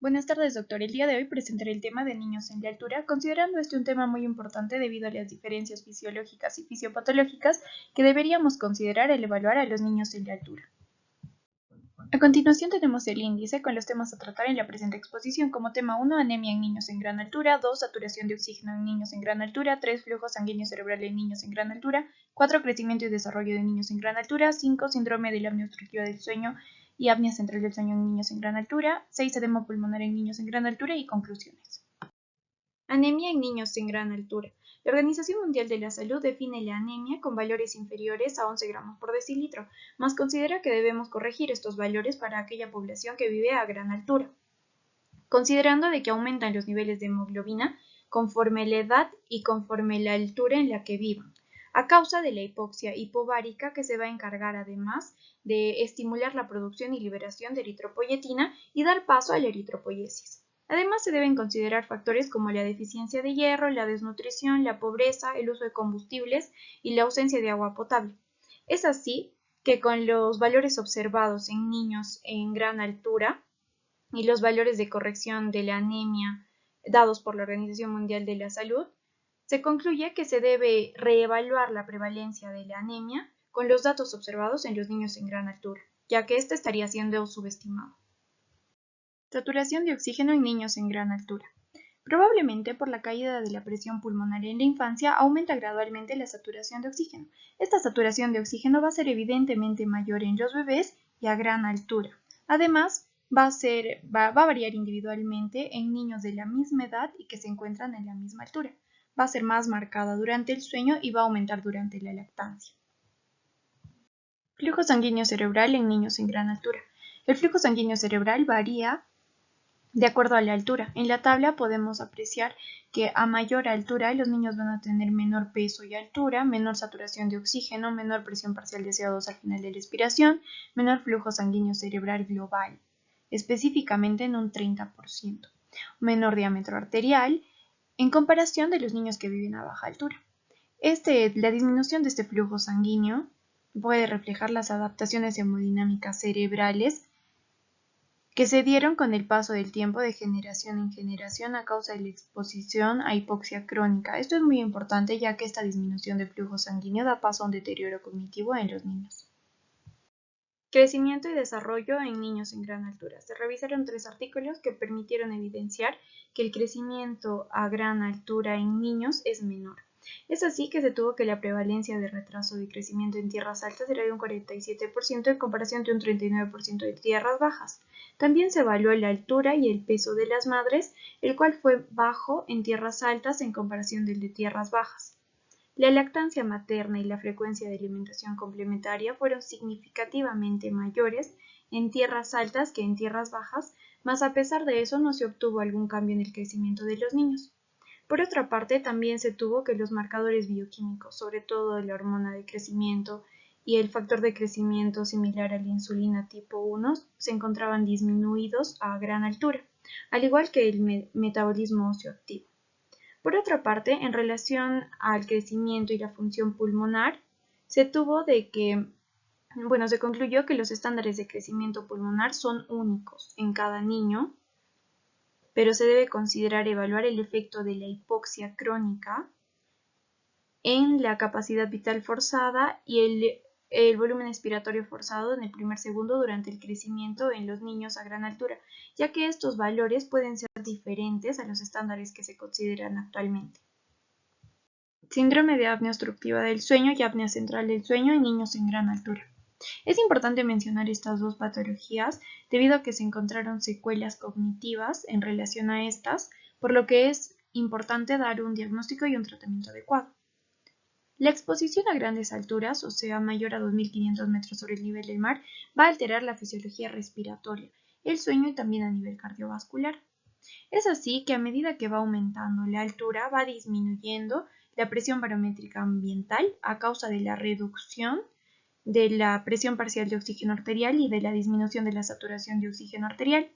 Buenas tardes, doctor. El día de hoy presentaré el tema de niños en la altura, considerando este un tema muy importante debido a las diferencias fisiológicas y fisiopatológicas que deberíamos considerar al evaluar a los niños en la altura. A continuación tenemos el índice con los temas a tratar en la presente exposición como tema 1, anemia en niños en gran altura, 2, saturación de oxígeno en niños en gran altura, 3, flujo sanguíneo cerebral en niños en gran altura, 4, crecimiento y desarrollo de niños en gran altura, 5, síndrome de la apnea obstructiva del sueño y apnea central del sueño en niños en gran altura, 6, edema pulmonar en niños en gran altura y conclusiones. Anemia en niños en gran altura. La Organización Mundial de la Salud define la anemia con valores inferiores a 11 gramos por decilitro, mas considera que debemos corregir estos valores para aquella población que vive a gran altura, considerando de que aumentan los niveles de hemoglobina conforme la edad y conforme la altura en la que vivan, a causa de la hipoxia hipovárica que se va a encargar además de estimular la producción y liberación de eritropoyetina y dar paso a la eritropoyesis. Además, se deben considerar factores como la deficiencia de hierro, la desnutrición, la pobreza, el uso de combustibles y la ausencia de agua potable. Es así que con los valores observados en niños en gran altura y los valores de corrección de la anemia dados por la Organización Mundial de la Salud, se concluye que se debe reevaluar la prevalencia de la anemia con los datos observados en los niños en gran altura, ya que éste estaría siendo subestimado. Saturación de oxígeno en niños en gran altura. Probablemente por la caída de la presión pulmonar en la infancia aumenta gradualmente la saturación de oxígeno. Esta saturación de oxígeno va a ser evidentemente mayor en los bebés y a gran altura. Además, va a variar individualmente en niños de la misma edad y que se encuentran en la misma altura. Va a ser más marcada durante el sueño y va a aumentar durante la lactancia. Flujo sanguíneo cerebral en niños en gran altura. El flujo sanguíneo cerebral varía de acuerdo a la altura. En la tabla podemos apreciar que a mayor altura los niños van a tener menor peso y altura, menor saturación de oxígeno, menor presión parcial de CO2 al final de la expiración, menor flujo sanguíneo cerebral global, específicamente en un 30%, menor diámetro arterial en comparación de los niños que viven a baja altura. La disminución de este flujo sanguíneo puede reflejar las adaptaciones hemodinámicas cerebrales que se dieron con el paso del tiempo de generación en generación a causa de la exposición a hipoxia crónica. Esto es muy importante ya que esta disminución de flujo sanguíneo da paso a un deterioro cognitivo en los niños. Crecimiento y desarrollo en niños en gran altura. Se revisaron 3 artículos que permitieron evidenciar que el crecimiento a gran altura en niños es menor. Es así que se tuvo que la prevalencia de retraso de crecimiento en tierras altas era de un 47% en comparación de un 39% de tierras bajas. También se evaluó la altura y el peso de las madres, el cual fue bajo en tierras altas en comparación del de tierras bajas. La lactancia materna y la frecuencia de alimentación complementaria fueron significativamente mayores en tierras altas que en tierras bajas, mas a pesar de eso no se obtuvo algún cambio en el crecimiento de los niños. Por otra parte, también se tuvo que los marcadores bioquímicos, sobre todo la hormona de crecimiento y el factor de crecimiento similar a la insulina tipo 1, se encontraban disminuidos a gran altura, al igual que el metabolismo óseo activo. Por otra parte, en relación al crecimiento y la función pulmonar, se concluyó que los estándares de crecimiento pulmonar son únicos en cada niño, pero se debe considerar evaluar el efecto de la hipoxia crónica en la capacidad vital forzada y el volumen expiratorio forzado en el primer segundo durante el crecimiento en los niños a gran altura, ya que estos valores pueden ser diferentes a los estándares que se consideran actualmente. Síndrome de apnea obstructiva del sueño y apnea central del sueño en niños en gran altura. Es importante mencionar estas dos patologías debido a que se encontraron secuelas cognitivas en relación a estas, por lo que es importante dar un diagnóstico y un tratamiento adecuado. La exposición a grandes alturas, o sea, mayor a 2.500 metros sobre el nivel del mar, va a alterar la fisiología respiratoria, el sueño y también a nivel cardiovascular. Es así que a medida que va aumentando la altura, va disminuyendo la presión barométrica ambiental a causa de la reducción de la presión parcial de oxígeno arterial y de la disminución de la saturación de oxígeno arterial.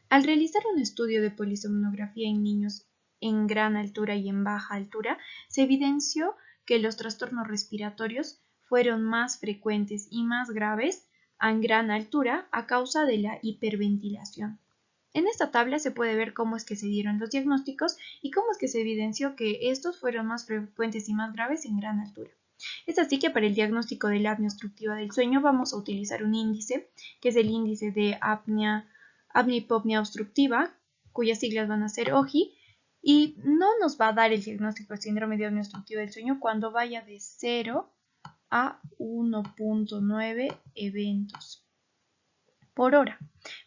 Al realizar un estudio de polisomnografía en niños en gran altura y en baja altura, se evidenció que los trastornos respiratorios fueron más frecuentes y más graves en gran altura a causa de la hiperventilación. En esta tabla se puede ver cómo es que se dieron los diagnósticos y cómo es que se evidenció que estos fueron más frecuentes y más graves en gran altura. Es así que para el diagnóstico de la apnea obstructiva del sueño vamos a utilizar un índice, que es el índice de apnea-hipopnea obstructiva, cuyas siglas van a ser OHI, y no nos va a dar el diagnóstico de síndrome de apnea obstructiva del sueño cuando vaya de 0 a 1.9 eventos por hora,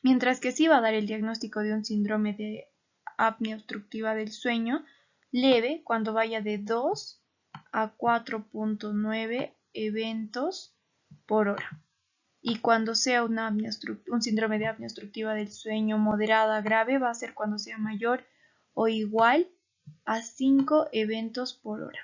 mientras que sí va a dar el diagnóstico de un síndrome de apnea obstructiva del sueño leve cuando vaya de 2 a 4.9 eventos por hora. Y cuando sea un síndrome de apnea obstructiva del sueño moderada grave va a ser cuando sea mayor o igual a 5 eventos por hora.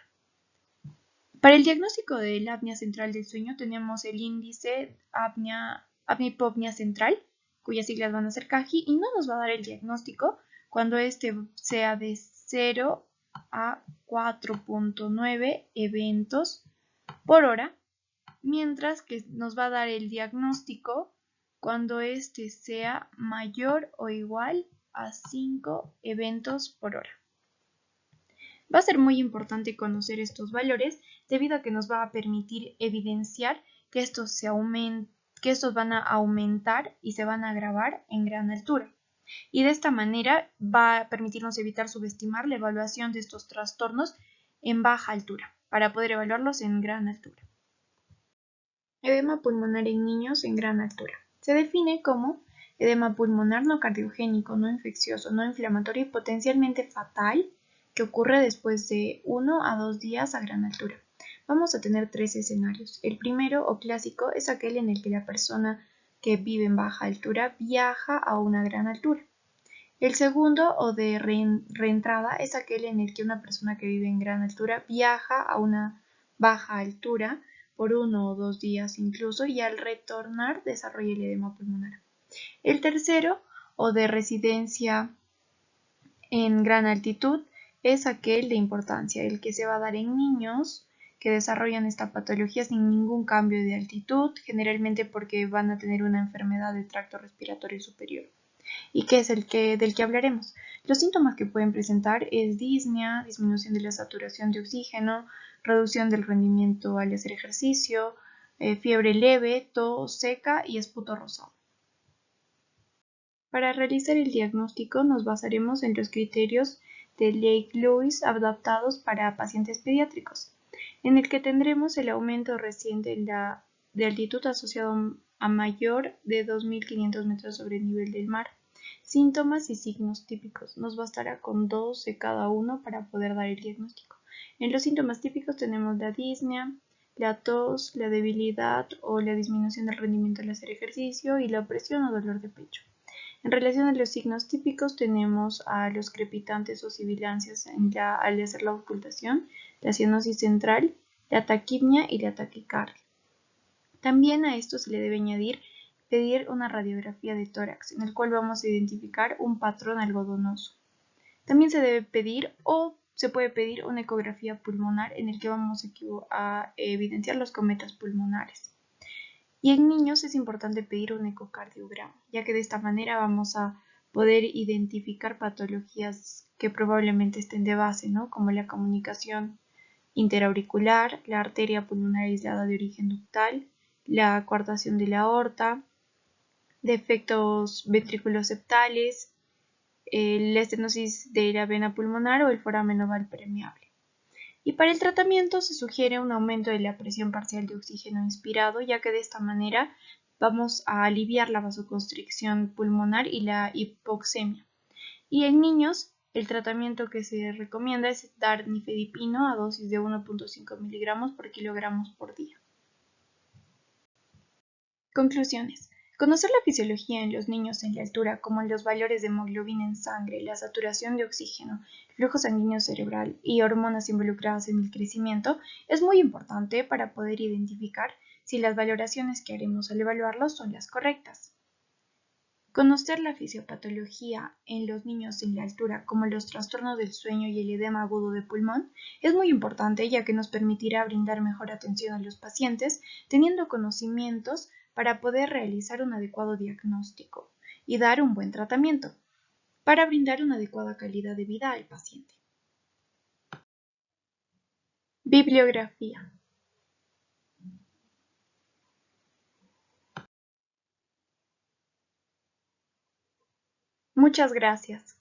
Para el diagnóstico de la apnea central del sueño tenemos el índice apnea-hipopnea central, cuyas siglas van a ser CAHI, y no nos va a dar el diagnóstico cuando este sea de 0 a 4.9 eventos por hora, mientras que nos va a dar el diagnóstico cuando este sea mayor o igual a 5 eventos por hora. Va a ser muy importante conocer estos valores debido a que nos va a permitir evidenciar que estos van a aumentar y se van a agravar en gran altura. Y de esta manera va a permitirnos evitar subestimar la evaluación de estos trastornos en baja altura, para poder evaluarlos en gran altura. Edema pulmonar en niños en gran altura. Se define como edema pulmonar no cardiogénico, no infeccioso, no inflamatorio y potencialmente fatal que ocurre después de 1 a 2 días a gran altura. Vamos a tener 3 escenarios. El primero o clásico es aquel en el que la persona que vive en baja altura viaja a una gran altura. El segundo o de reentrada es aquel en el que una persona que vive en gran altura viaja a una baja altura por 1 o 2 días incluso y al retornar desarrolla el edema pulmonar. El tercero o de residencia en gran altitud es aquel de importancia, el que se va a dar en niños que desarrollan esta patología sin ningún cambio de altitud, generalmente porque van a tener una enfermedad del tracto respiratorio superior. ¿Y qué es del que hablaremos? Los síntomas que pueden presentar es disnea, disminución de la saturación de oxígeno, reducción del rendimiento al hacer ejercicio, fiebre leve, tos seca y esputo rosado. Para realizar el diagnóstico nos basaremos en los criterios de Lake-Lewis adaptados para pacientes pediátricos, en el que tendremos el aumento reciente de altitud asociado a mayor de 2.500 metros sobre el nivel del mar. Síntomas y signos típicos. Nos bastará con 2 de cada uno para poder dar el diagnóstico. En los síntomas típicos tenemos la disnea, la tos, la debilidad o la disminución del rendimiento al hacer ejercicio y la opresión o dolor de pecho. En relación a los signos típicos tenemos a los crepitantes o sibilancias al hacer la ocultación, la cianosis central, la taquipnea y la taquicardia. También a esto se le debe añadir pedir una radiografía de tórax, en el cual vamos a identificar un patrón algodonoso. También se debe pedir o se puede pedir una ecografía pulmonar en el que vamos a evidenciar los cometas pulmonares. Y en niños es importante pedir un ecocardiograma, ya que de esta manera vamos a poder identificar patologías que probablemente estén de base, ¿no? Como la comunicación interauricular, la arteria pulmonar aislada de origen ductal, la coartación de la aorta, defectos ventriculoseptales, la estenosis de la vena pulmonar o el foramen oval permeable. Y para el tratamiento se sugiere un aumento de la presión parcial de oxígeno inspirado, ya que de esta manera vamos a aliviar la vasoconstricción pulmonar y la hipoxemia. Y en niños, el tratamiento que se recomienda es dar nifedipino a dosis de 1.5 miligramos por kilogramos por día. Conclusiones. Conocer la fisiología en los niños en la altura, como los valores de hemoglobina en sangre, la saturación de oxígeno, flujo sanguíneo cerebral y hormonas involucradas en el crecimiento, es muy importante para poder identificar si las valoraciones que haremos al evaluarlos son las correctas. Conocer la fisiopatología en los niños en la altura, como los trastornos del sueño y el edema agudo de pulmón, es muy importante ya que nos permitirá brindar mejor atención a los pacientes, teniendo conocimientos para poder realizar un adecuado diagnóstico y dar un buen tratamiento. para brindar una adecuada calidad de vida al paciente. Bibliografía. Muchas gracias.